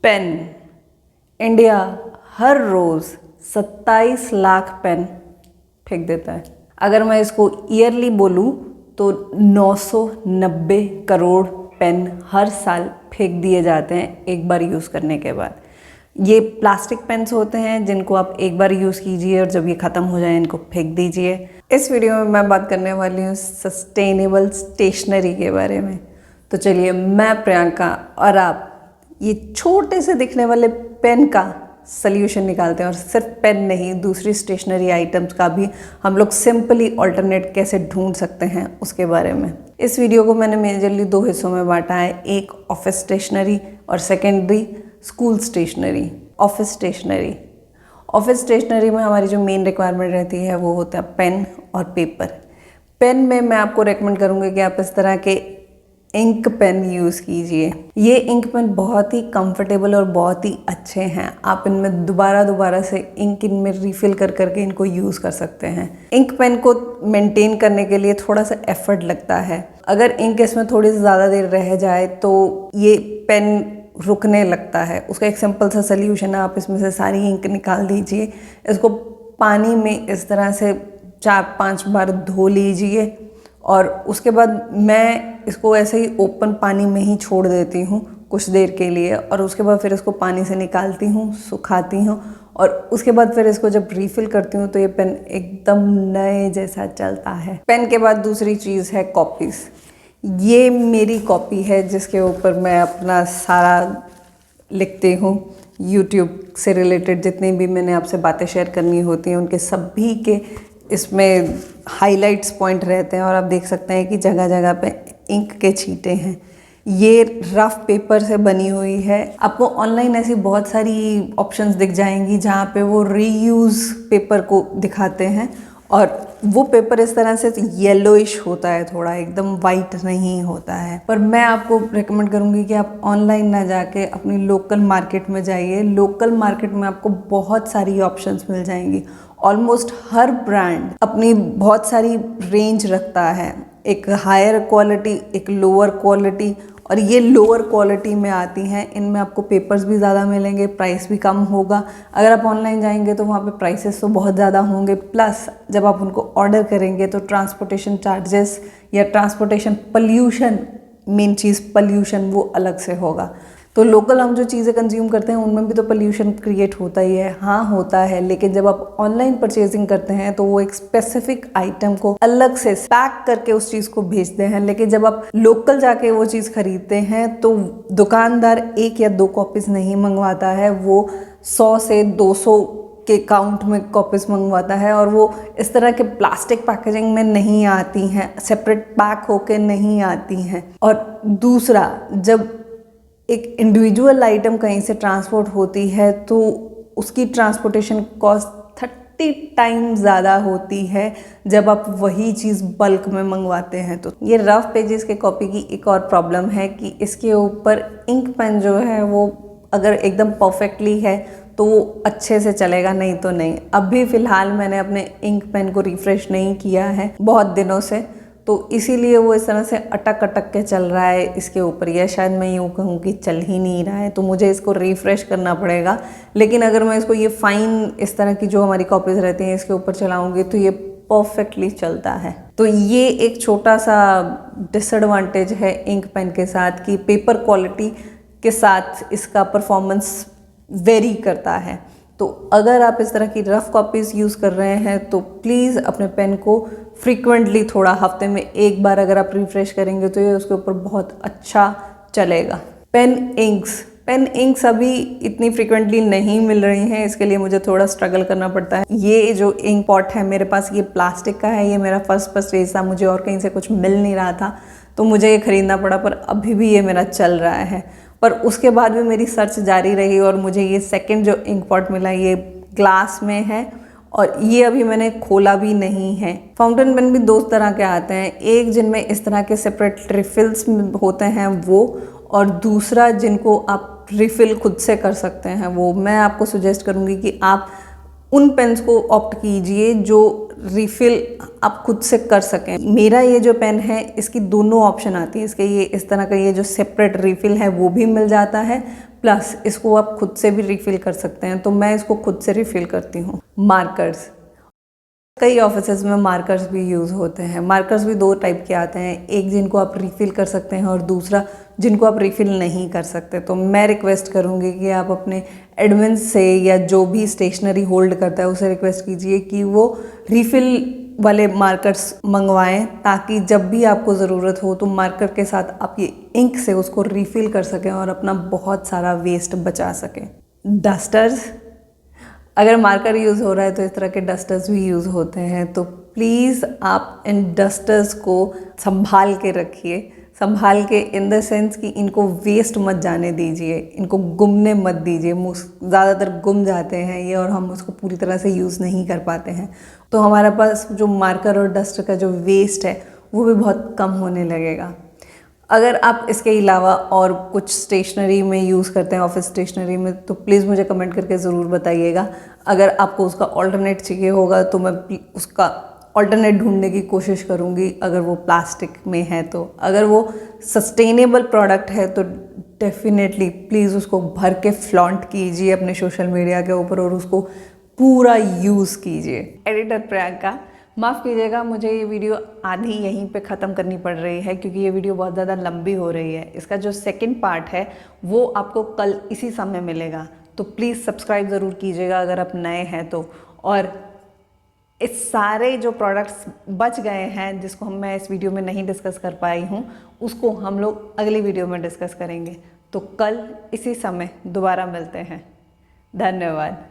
Pen. India हर रोज़ 27 lakh pen फेंक देता है। अगर मैं इसको ईयरली बोलूँ तो 990 करोड़ पेन हर साल फेंक दिए जाते हैं एक बार यूज़ करने के बाद। ये प्लास्टिक पेन्स होते हैं जिनको आप एक बार यूज़ कीजिए और जब ये ख़त्म हो जाए इनको फेंक दीजिए। इस वीडियो में मैं बात करने वाली हूँ सस्टेनेबल स्टेशनरी के बारे में। तो चलिए, मैं प्रियंका और आप ये छोटे से दिखने वाले पेन का सल्यूशन निकालते हैं, और सिर्फ पेन नहीं, दूसरी स्टेशनरी आइटम्स का भी हम लोग सिंपली ऑल्टरनेट कैसे ढूंढ सकते हैं उसके बारे में। इस वीडियो को मैंने मेजरली 2 हिस्सों में बांटा है, एक ऑफिस स्टेशनरी और secondary school stationery. Office stationery में हमारी जो मेन रिक्वायरमेंट रहती है वो होता है पेन और पेपर। पेन में मैं आपको रेकमेंड करूँगी कि आप इस तरह के इंक पेन यूज़ कीजिए। ये इंक पेन बहुत ही कंफर्टेबल और बहुत ही अच्छे हैं। आप इनमें दोबारा से इंक इनमें रिफ़िल करके इनको यूज़ कर सकते हैं। इंक पेन को मेंटेन करने के लिए थोड़ा सा एफर्ट लगता है। अगर इंक इसमें थोड़ी सी ज़्यादा देर रह जाए तो ये पेन रुकने लगता है। उसका एक सिंपल सा सल्यूशन है, आप इसमें से सारी इंक निकाल दीजिए, इसको पानी में इस तरह से 4-5 बार धो लीजिए और उसके बाद मैं इसको ऐसे ही ओपन पानी में ही छोड़ देती हूँ कुछ देर के लिए, और उसके बाद फिर इसको पानी से निकालती हूँ, सुखाती हूँ, और उसके बाद फिर इसको जब रिफ़िल करती हूँ तो ये पेन एकदम नए जैसा चलता है। पेन के बाद दूसरी चीज़ है कॉपीज़। ये मेरी कॉपी है जिसके ऊपर मैं अपना सारा लिखती हूँ। यूट्यूब से रिलेटेड जितनी भी मैंने आपसे बातें शेयर करनी होती हैं उनके सभी के इसमें हाइलाइट्स पॉइंट रहते हैं, और आप देख सकते हैं कि जगह जगह पे इंक के छींटे हैं। ये रफ पेपर से बनी हुई है। आपको ऑनलाइन ऐसी बहुत सारी ऑप्शंस दिख जाएंगी जहाँ पे वो रीयूज़ पेपर को दिखाते हैं, और वो पेपर इस तरह से येलोइश होता है, थोड़ा एकदम वाइट नहीं होता है। पर मैं आपको रेकमेंड करूँगी कि आप ऑनलाइन ना जाके अपनी लोकल मार्केट में जाइए। लोकल मार्केट में आपको बहुत सारी ऑप्शंस मिल जाएंगी। ऑलमोस्ट हर ब्रांड अपनी बहुत सारी रेंज रखता है, एक हायर क्वालिटी, एक लोअर क्वालिटी, और ये लोअर क्वालिटी में आती हैं। इनमें आपको पेपर्स भी ज़्यादा मिलेंगे, प्राइस भी कम होगा। अगर आप ऑनलाइन जाएंगे तो वहाँ पे प्राइसेस तो बहुत ज़्यादा होंगे, प्लस जब आप उनको ऑर्डर करेंगे तो ट्रांसपोर्टेशन चार्जेस या ट्रांसपोर्टेशन पॉल्यूशन, मेन चीज़ पॉल्यूशन, वो अलग से होगा। तो लोकल हम जो चीज़ें कंज्यूम करते हैं उनमें भी तो पोल्यूशन क्रिएट होता ही है। हाँ, होता है, लेकिन जब आप ऑनलाइन परचेजिंग करते हैं तो वो एक स्पेसिफिक आइटम को अलग से पैक करके उस चीज़ को भेजते हैं, लेकिन जब आप लोकल जाके वो चीज़ खरीदते हैं तो दुकानदार 1 या 2 कॉपीज़ नहीं मंगवाता है, वो 100 से 200 के काउंट में कॉपीज़ मंगवाता है, और वो इस तरह के प्लास्टिक पैकेजिंग में नहीं आती हैं, सेपरेट पैक होके नहीं आती हैं। और दूसरा, जब एक इंडिविजुअल आइटम कहीं से ट्रांसपोर्ट होती है तो उसकी ट्रांसपोर्टेशन कॉस्ट 30 टाइम ज़्यादा होती है जब आप वही चीज़ बल्क में मंगवाते हैं। तो ये रफ पेजेस के कॉपी की एक और प्रॉब्लम है कि इसके ऊपर इंक पेन जो है वो अगर एकदम परफेक्टली है तो वो अच्छे से चलेगा, नहीं तो नहीं। अभी फ़िलहाल मैंने अपने इंक पेन को रिफ़्रेश नहीं किया है बहुत दिनों से, तो इसीलिए वो इस तरह से अटक के चल रहा है इसके ऊपर, या शायद मैं यूँ कहूँ कि चल ही नहीं रहा है, तो मुझे इसको रिफ़्रेश करना पड़ेगा। लेकिन अगर मैं इसको ये फ़ाइन इस तरह की जो हमारी कॉपीज़ रहती हैं इसके ऊपर चलाऊँगी तो ये परफेक्टली चलता है। तो ये एक छोटा सा डिसएडवांटेज है इंक पेन के साथ कि पेपर क्वालिटी के साथ इसका परफॉर्मेंस वेरी करता है। तो अगर आप इस तरह की रफ़ कॉपीज़ यूज़ कर रहे हैं तो प्लीज़ अपने पेन को फ्रीक्वेंटली, थोड़ा हफ्ते में 1 बार अगर आप रिफ़्रेश करेंगे तो ये उसके ऊपर बहुत अच्छा चलेगा। पेन इंक्स अभी इतनी फ्रीक्वेंटली नहीं मिल रही हैं, इसके लिए मुझे थोड़ा स्ट्रगल करना पड़ता है। ये जो इंक पॉट है मेरे पास, ये प्लास्टिक का है, ये मेरा फर्स्ट परचेज था, मुझे और कहीं से कुछ मिल नहीं रहा था तो मुझे ये ख़रीदना पड़ा, पर अभी भी ये मेरा चल रहा है। पर उसके बाद भी मेरी सर्च जारी रही और मुझे ये सेकंड जो इंक पॉट मिला ये ग्लास में है, और ये अभी मैंने खोला भी नहीं है। फाउंटेन पेन भी 2 तरह के आते हैं, एक जिनमें इस तरह के सेपरेट रिफिल्स होते हैं वो, और दूसरा जिनको आप रिफ़िल खुद से कर सकते हैं वो। मैं आपको सजेस्ट करूँगी कि आप उन पेन्स को ऑप्ट कीजिए जो रिफ़िल आप खुद से कर सकें। मेरा ये जो पेन है इसकी दोनों ऑप्शन आती है, इसके ये इस तरह का ये जो सेपरेट रिफ़िल है वो भी मिल जाता है, प्लस इसको आप खुद से भी रिफ़िल कर सकते हैं, तो मैं इसको खुद से रिफ़िल करती हूँ। मार्कर्स, कई ऑफिसेज में मार्कर्स भी यूज़ होते हैं। मार्कर्स भी दो टाइप के आते हैं, एक जिनको आप रिफ़िल कर सकते हैं और दूसरा जिनको आप रिफ़िल नहीं कर सकते। तो मैं रिक्वेस्ट करूँगी कि आप अपने एडमिन से या जो भी स्टेशनरी होल्ड करता है उसे रिक्वेस्ट कीजिए कि वो रिफ़िल वाले मार्कर्स मंगवाएं, ताकि जब भी आपको ज़रूरत हो तो मार्कर के साथ आप ये इंक से उसको रिफ़िल कर सकें और अपना बहुत सारा वेस्ट बचा सकें। डस्टर्स, अगर मार्कर यूज़ हो रहा है तो इस तरह के डस्टर्स भी यूज़ होते हैं, तो प्लीज़ आप इन डस्टर्स को संभाल के रखिए। संभाल के इन द सेंस कि इनको वेस्ट मत जाने दीजिए, इनको गुमने मत दीजिए। ज़्यादातर गुम जाते हैं ये और हम उसको पूरी तरह से यूज़ नहीं कर पाते हैं, तो हमारे पास जो मार्कर और डस्टर का जो वेस्ट है वो भी बहुत कम होने लगेगा। अगर आप इसके अलावा और कुछ स्टेशनरी में यूज़ करते हैं, ऑफिस स्टेशनरी में, तो प्लीज़ मुझे कमेंट करके ज़रूर बताइएगा। अगर आपको उसका ऑल्टरनेट चाहिए होगा तो मैं उसका ऑल्टरनेट ढूंढने की कोशिश करूँगी, अगर वो प्लास्टिक में है तो। अगर वो सस्टेनेबल प्रोडक्ट है तो डेफिनेटली प्लीज़ उसको भर के फ्लॉन्ट कीजिए अपने सोशल मीडिया के ऊपर और उसको पूरा यूज़ कीजिए। एडिटर प्रियंका, माफ़ कीजिएगा, मुझे ये वीडियो आधी यहीं पे ख़त्म करनी पड़ रही है क्योंकि ये वीडियो बहुत ज़्यादा लंबी हो रही है। इसका जो सेकंड पार्ट है वो आपको कल इसी समय मिलेगा, तो प्लीज़ सब्सक्राइब ज़रूर कीजिएगा अगर आप नए हैं तो। और इस सारे जो प्रोडक्ट्स बच गए हैं जिसको मैं इस वीडियो में नहीं डिस्कस कर पाई हूँ, उसको हम लोग अगली वीडियो में डिस्कस करेंगे। तो कल इसी समय दोबारा मिलते हैं। धन्यवाद।